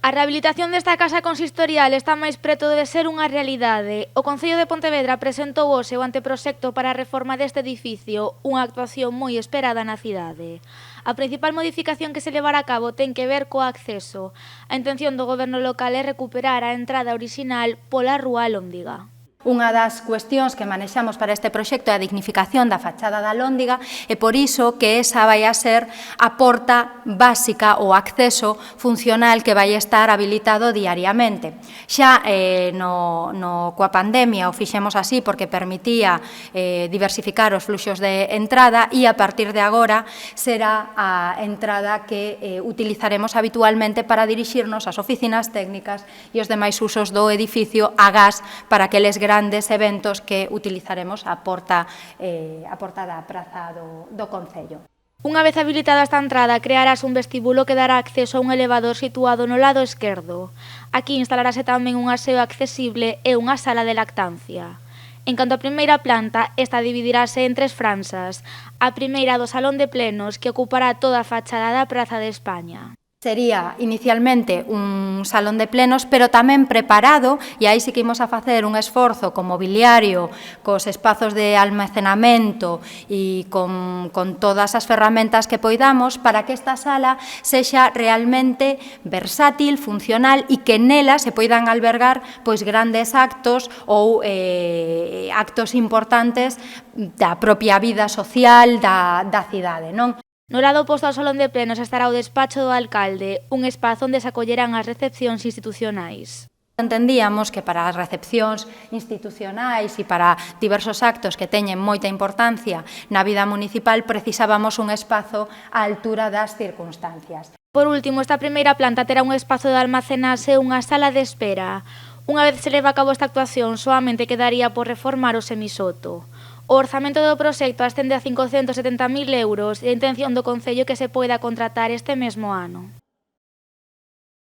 A rehabilitación desta casa consistorial está máis preto de ser unha realidade. O Concello de Pontevedra presentou hoxe o anteproxecto para a reforma deste edificio, unha actuación moi esperada na cidade. A principal modificación que se levará a cabo ten que ver co acceso. A intención do goberno local é recuperar a entrada orixinal pola Rúa Lóndiga. Unha das cuestións que manexamos para este proxecto é a dignificación da fachada da Lóndiga e por iso que esa vai a ser a porta básica ou acceso funcional que vai estar habilitado diariamente. Xa coa pandemia o fixemos así porque permitía diversificar os fluxos de entrada e a partir de agora será a entrada que utilizaremos habitualmente para dirixirnos ás oficinas técnicas e os demais usos do edificio a gas para que les grandes eventos que utilizaremos a porta da praza do Concello. Unha vez habilitada esta entrada, crearás un vestíbulo que dará acceso a un elevador situado no lado esquerdo. Aquí instalarase tamén un aseo accesible e unha sala de lactancia. En canto á primeira planta, esta dividirase en 3 franxas. A primeira do Salón de Plenos, que ocupará toda a fachada da Praza de España. Sería inicialmente un salón de plenos, pero tamén preparado, e aí sí que imos a facer un esforzo co mobiliario, cos espazos de almacenamento e con todas as ferramentas que poidamos para que esta sala sexa realmente versátil, funcional e que nela se poidan albergar pois grandes actos ou actos importantes da propia vida social da cidade, non? No lado oposto ao Salón de Plenos estará o despacho do alcalde, un espazo onde se acollerán as recepcións institucionais. Entendíamos que para as recepcións institucionais e para diversos actos que teñen moita importancia na vida municipal precisábamos un espazo á altura das circunstancias. Por último, esta primeira planta terá un espazo de almacenaxe e unha sala de espera. Unha vez se leva a cabo esta actuación, soamente quedaría por reformar o semisoto. O orzamento do proxecto ascende a 570.000 euros e a intención do Concello que se poida contratar este mesmo ano.